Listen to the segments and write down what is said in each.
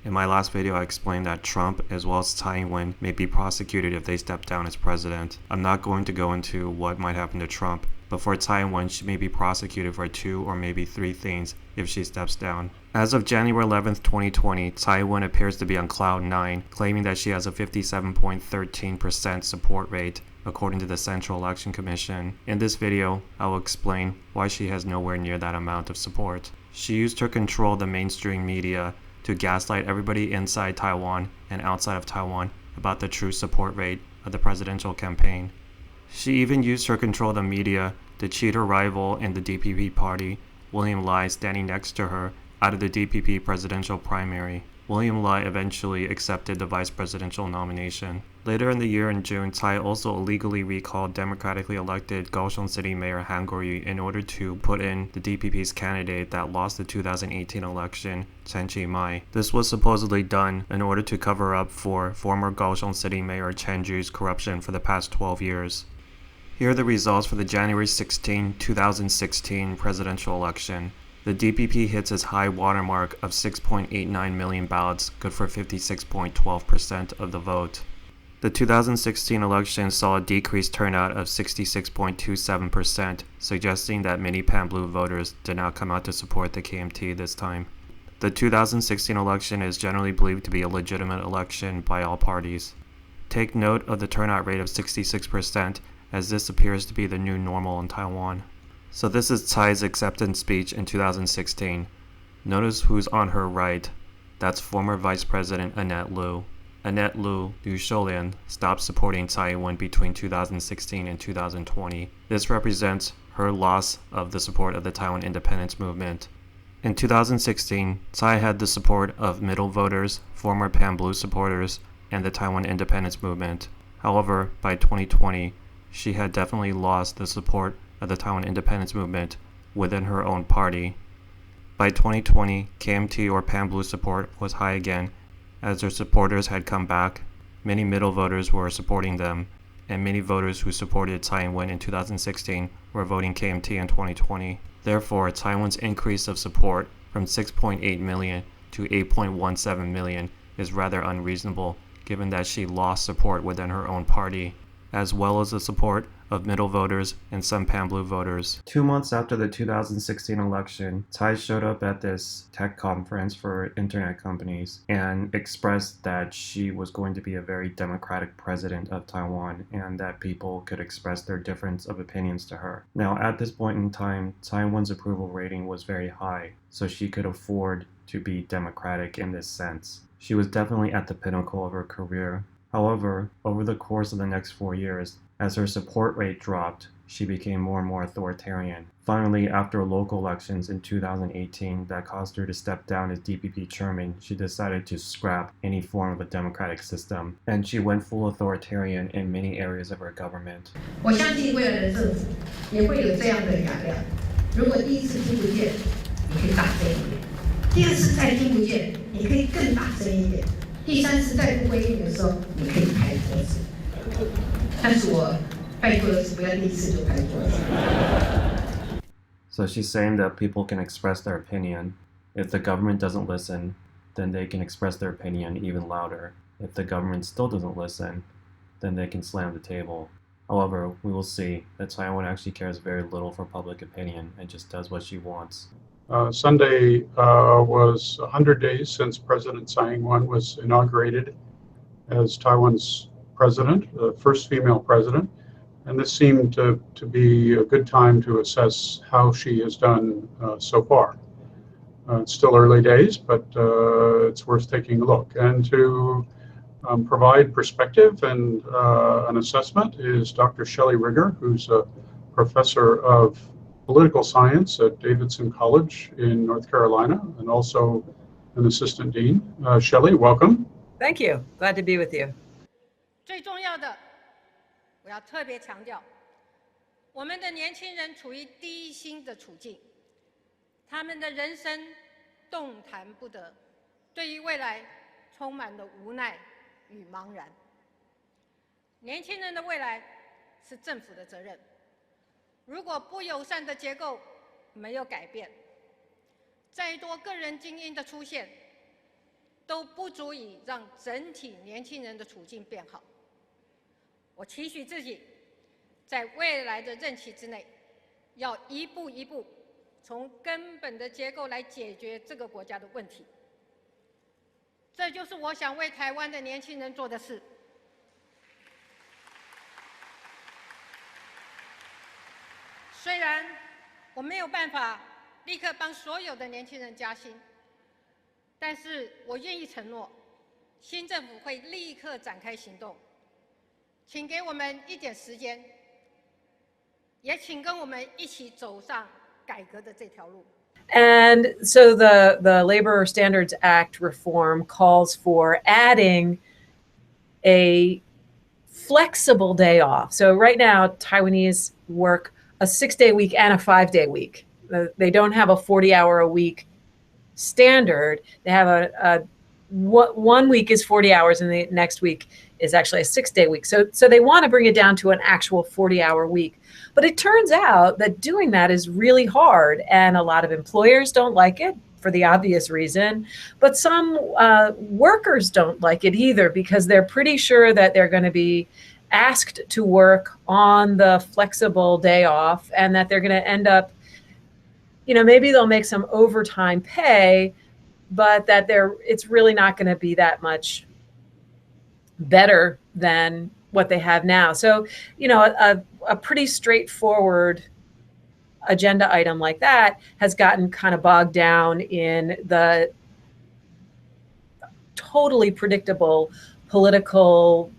In my last video, I explained that Trump as well as Tsai Ing-wen may be prosecuted if they step down as president. I'm not going to go into what might happen to Trump, but for Tsai Ing-wen, she may be prosecuted for 2 or maybe 3 things if she steps down. As of January 11th, 2020, Tsai Ing-wen appears to be on cloud 9, claiming that she has a 57.13% support rate, according to the Central Election Commission. In this video, I will explain why she has nowhere near that amount of support. She used her control of the mainstream media to gaslight everybody inside Taiwan and outside of Taiwan about the true support rate of the presidential campaign. She even used her control of the media to cheat her rival in the DPP party, William Lai, standing next to her out of the DPP presidential primary. William Lai eventually accepted the vice presidential nomination. Later in the year in June, Tsai also illegally recalled democratically elected Kaohsiung City Mayor Han Kuo-yu in order to put in the DPP's candidate that lost the 2018 election, Chen Chi-mai. This was supposedly done in order to cover up for former Kaohsiung City Mayor Chen Ju's corruption for the past 12 years. Here are the results for the January 16, 2016 presidential election. The DPP hits its high watermark of 6.89 million ballots, good for 56.12% of the vote. The 2016 election saw a decreased turnout of 66.27%, suggesting that many pan-blue voters did not come out to support the KMT this time. The 2016 election is generally believed to be a legitimate election by all parties. Take note of the turnout rate of 66%, as this appears to be the new normal in Taiwan. So this is Tsai's acceptance speech in 2016. Notice who's on her right. That's former Vice President Annette Lu. Annette Lu, Liu Shoulian, stopped supporting Tsai Ing-wen between 2016 and 2020. This represents her loss of the support of the Taiwan independence movement. In 2016, Tsai had the support of middle voters, former pan-blue supporters, and the Taiwan independence movement. However, by 2020, she had definitely lost the support of the Taiwan independence movement within her own party. By 2020, KMT or pan-blue support was high again, as their supporters had come back. Many middle voters were supporting them, and many voters who supported Tsai Ing-wen in 2016 were voting KMT in 2020. Therefore, Tsai Ing-wen's increase of support from 6.8 million to 8.17 million is rather unreasonable, given that she lost support within her own party, as well as the support of middle voters and some pan-blue voters. 2 months after the 2016 election, Tsai showed up at this tech conference for internet companies and expressed that she was going to be a very democratic president of Taiwan and that people could express their difference of opinions to her. Now, at this point in time, Tsai Ing-wen's approval rating was very high, so she could afford to be democratic in this sense. She was definitely at the pinnacle of her career. However, over the course of the next 4 years, as her support rate dropped, she became more and more authoritarian. Finally, after local elections in 2018 that caused her to step down as DPP chairman, she decided to scrap any form of a democratic system, and she went full authoritarian in many areas of her government. 我相信未来的政府也会有这样的雅量。如果第一次听不见，你可以大声一点；第二次再听不见，你可以更大声一点；第三次再不回应的时候，你可以拍桌子。但是我拜托的是不要第一次就拍桌子。So she's saying that people can express their opinion. If the government doesn't listen, then they can express their opinion even louder. If the government still doesn't listen, then they can slam the table. However, we will see that Taiwan actually cares very little for public opinion and just does what she wants. Sunday was 100 days since President Tsai Ing-wen was inaugurated as Taiwan's president, the first female president, and this seemed to be a good time to assess how she has done so far. It's still early days, but it's worth taking a look. And to provide perspective and an assessment is Dr. Shelley Rigger, who's a professor of political science at Davidson College in North Carolina and also an assistant dean. Shelley, welcome. Thank you. Glad to be with you. 最重要的，我要特别强调，我们的年轻人处于低薪的处境，他们的人生动弹不得，对于未来充满了无奈与茫然。年轻人的未来是政府的责任，如果不友善的结构没有改变，再多个人精英的出现，都都不足以让整体年轻人的处境变好。我期许自己在未来的任期之内，要一步一步从根本的结构来解决这个国家的问题。这就是我想为台湾的年轻人做的事。虽然我没有办法立刻帮所有的年轻人加薪，但是我愿意承诺，新政府会立刻展开行动。请给我们一点时间，也请跟我们一起走上改革的这条路。And so the Labor Standards Act reform calls for adding a flexible day off. So right now, Taiwanese work a 6-day week and a 5-day week. They don't have a 40-hour-a-week standard. They have one week is 40 hours and the next week is actually a 6-day week. So they want to bring it down to an actual 40-hour week. But it turns out that doing that is really hard, and a lot of employers don't like it for the obvious reason. But some workers don't like it either, because they're pretty sure that they're going to be asked to work on the flexible day off, and that they're going to end up, maybe they'll make some overtime pay, but that it's really not going to be that much better than what they have now. So, a pretty straightforward agenda item like that has gotten kind of bogged down in the totally predictable political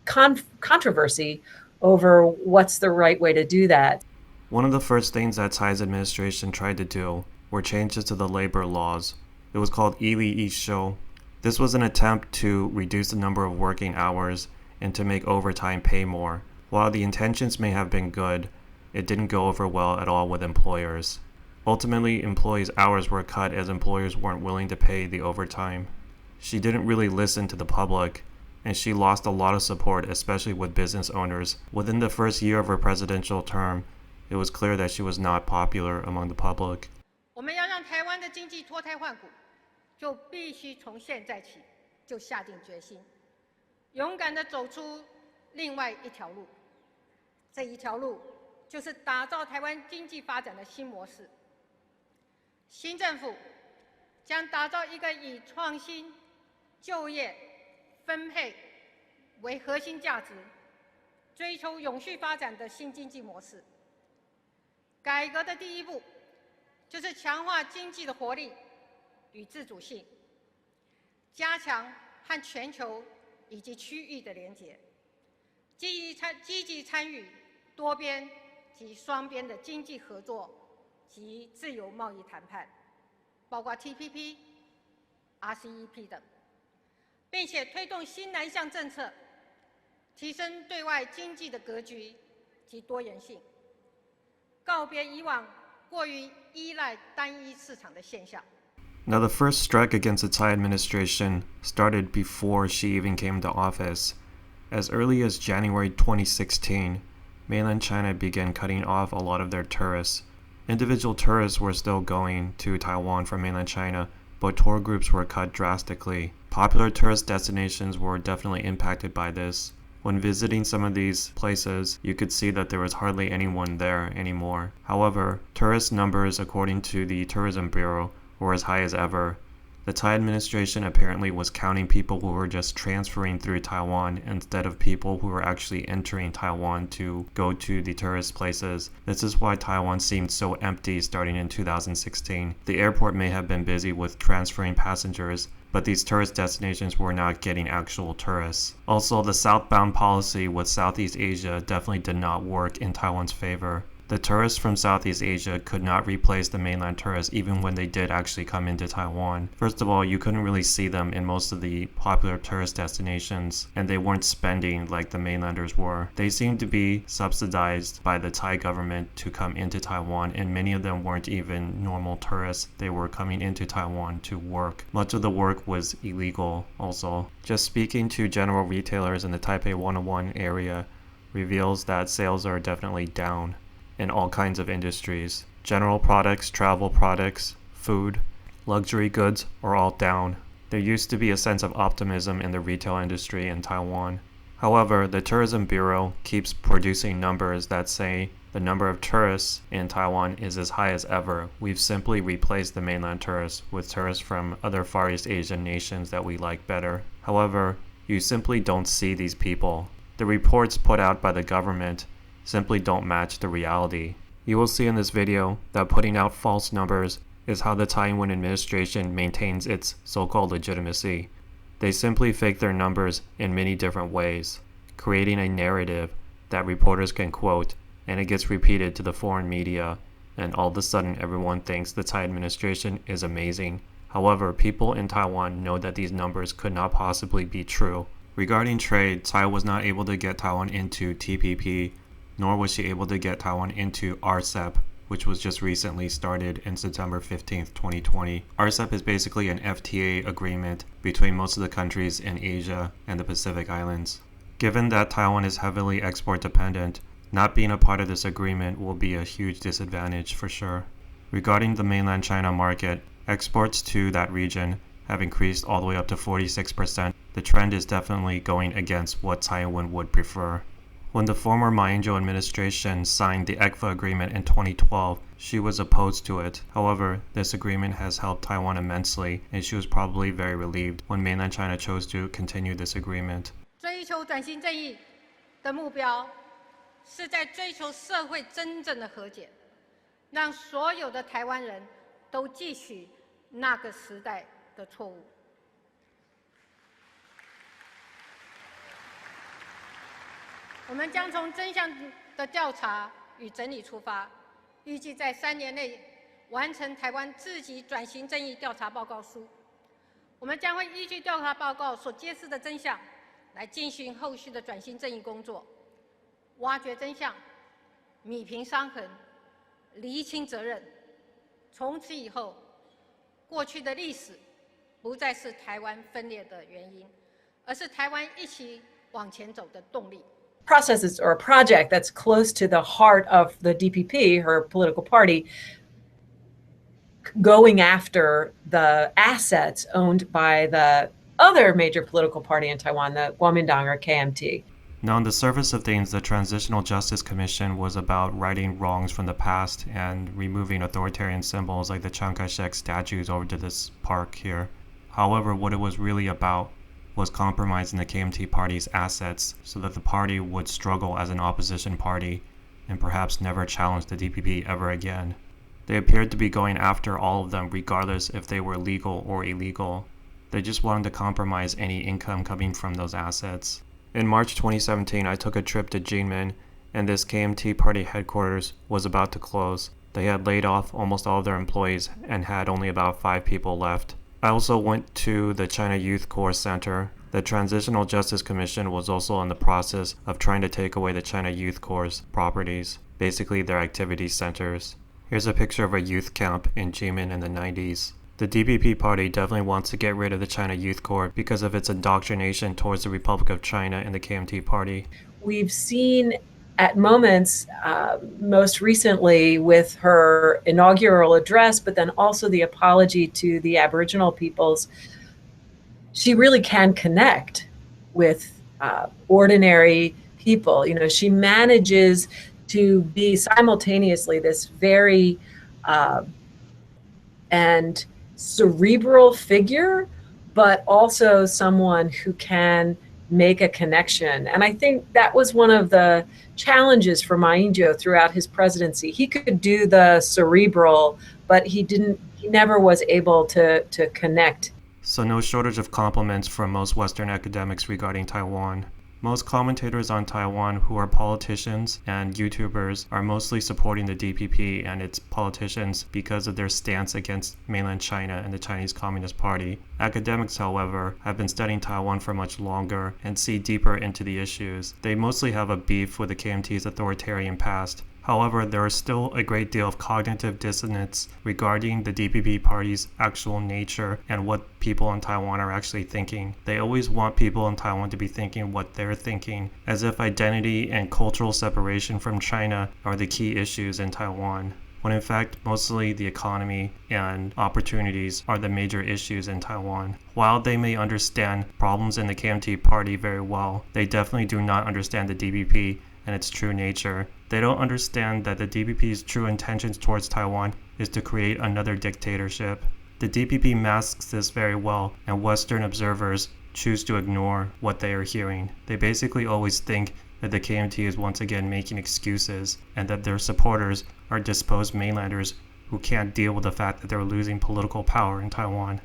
controversy over what's the right way to do that. One of the first things that Tsai's administration tried to do were changes to the labor laws. It was called reelection. This was an attempt to reduce the number of working hours and to make overtime pay more. While the intentions may have been good, it didn't go over well at all with employers. Ultimately, employees' hours were cut as employers weren't willing to pay the overtime. She didn't really listen to the public, and she lost a lot of support, especially with business owners. Within the first year of her presidential term, it was clear that she was not popular among the public. 我们要让台湾的经济脱胎换骨，就必须从现在起就下定决心，勇敢地走出另外一条路。这一条路就是打造台湾经济发展的新模式。新政府将打造一个以创新、就业、分配为核心价值，追求永续发展的新经济模式。改革的第一步就是强化经济的活力与自主性，加强和全球以及区域的连结，积极参与多边及双边的经济合作及自由贸易谈判，包括 TPP、RCEP 等，并且推动新南向政策，提升对外经济的格局及多元性，告别以往过于依赖单一市场的现象。Now, the first strike against the Tsai administration started before she even came into office. As early as January 2016, mainland China began cutting off a lot of their tourists. Individual tourists were still going to Taiwan from mainland China, but tour groups were cut drastically. Popular tourist destinations were definitely impacted by this. When visiting some of these places, you could see that there was hardly anyone there anymore. However, tourist numbers, according to the Tourism Bureau, were as high as ever. The Tsai administration apparently was counting people who were just transferring through Taiwan instead of people who were actually entering Taiwan to go to the tourist places. This is why Taiwan seemed so empty starting in 2016. The airport may have been busy with transferring passengers, but these tourist destinations were not getting actual tourists. Also, the southbound policy with Southeast Asia definitely did not work in Taiwan's favor. The tourists from Southeast Asia could not replace the mainland tourists even when they did actually come into Taiwan. First of all, you couldn't really see them in most of the popular tourist destinations, and they weren't spending like the mainlanders were. They seemed to be subsidized by the Thai government to come into Taiwan, and many of them weren't even normal tourists. They were coming into Taiwan to work. Much of the work was illegal also. Just speaking to general retailers in the Taipei 101 area reveals that sales are definitely down in all kinds of industries. General products, travel products, food, luxury goods are all down. There used to be a sense of optimism in the retail industry in Taiwan. However, the Tourism Bureau keeps producing numbers that say the number of tourists in Taiwan is as high as ever. We've simply replaced the mainland tourists with tourists from other Far East Asian nations that we like better. However, you simply don't see these people. The reports put out by the government simply don't match the reality. You will see in this video that putting out false numbers is how the Tsai Ing-wen administration maintains its so-called legitimacy. They simply fake their numbers in many different ways, creating a narrative that reporters can quote, and it gets repeated to the foreign media, and all of a sudden everyone thinks the Tsai administration is amazing. However, people in Taiwan know that these numbers could not possibly be true. Regarding trade, Tsai was not able to get Taiwan into TPP, nor was she able to get Taiwan into RCEP, which was just recently started in September 15th, 2020. RCEP is basically an FTA agreement between most of the countries in Asia and the Pacific Islands. Given that Taiwan is heavily export dependent, not being a part of this agreement will be a huge disadvantage for sure. Regarding the mainland China market, exports to that region have increased all the way up to 46%. The trend is definitely going against what Tsai Ing-wen would prefer. When the former Ma Ying-jeou administration signed the ECFA agreement in 2012, she was opposed to it. However, this agreement has helped Taiwan immensely, and she was probably very relieved when mainland China chose to continue this agreement. 追求转型正义的目标是在追求社会真正的和解，让所有的台湾人都记取那个时代的错误。我们将从真相的调查与整理出发，预计在3年内完成台湾自己转型正义调查报告书。我们将会依据调查报告所揭示的真相，来进行后续的转型正义工作，挖掘真相，弭平伤痕，厘清责任。从此以后，过去的历史不再是台湾分裂的原因，而是台湾一起往前走的动力。Processes or a project that's close to the heart of the DPP, her political party, going after the assets owned by the other major political party in Taiwan, the Kuomintang or KMT. Now, on the surface of things, the Transitional Justice Commission was about righting wrongs from the past and removing authoritarian symbols like the Chiang Kai-shek statues over to this park here. However, what it was really about was compromising the KMT party's assets so that the party would struggle as an opposition party and perhaps never challenge the DPP ever again. They appeared to be going after all of them regardless if they were legal or illegal. They just wanted to compromise any income coming from those assets. In March 2017, I took a trip to Jinmen, and this KMT party headquarters was about to close. They had laid off almost all of their employees and had only about 5 people left. I also went to the China Youth Corps Center. The Transitional Justice Commission was also in the process of trying to take away the China Youth Corps' properties, basically their activity centers. Here's a picture of a youth camp in Jinmen in the 90s. The DPP party definitely wants to get rid of the China Youth Corps because of its indoctrination towards the Republic of China and the KMT party. We've seen at moments, most recently with her inaugural address, but then also the apology to the Aboriginal peoples, she really can connect with ordinary people. You know, she manages to be simultaneously this very and cerebral figure, but also someone who can make a connection. And I think that was one of the challenges for Ma Ying-jeou throughout his presidency. He could do the cerebral, but he never was able to connect. So no shortage of compliments from most Western academics regarding Taiwan. Most commentators on Taiwan who are politicians and YouTubers are mostly supporting the DPP and its politicians because of their stance against mainland China and the Chinese Communist Party. Academics, however, have been studying Taiwan for much longer and see deeper into the issues. They mostly have a beef with the KMT's authoritarian past. However, there is still a great deal of cognitive dissonance regarding the DPP party's actual nature and what people in Taiwan are actually thinking. They always want people in Taiwan to be thinking what they're thinking, as if identity and cultural separation from China are the key issues in Taiwan. when in fact mostly the economy and opportunities are the major issues in Taiwan. While they may understand problems in the KMT party very well, they definitely do not understand the DPP and its true nature. They don't understand that the DPP's true intentions towards Taiwan is to create another dictatorship. The DPP masks this very well, and Western observers choose to ignore what they are hearing. They basically always think that the KMT is once again making excuses and that their supporters are disposed mainlanders who can't deal with the fact that they're losing political power in Taiwan.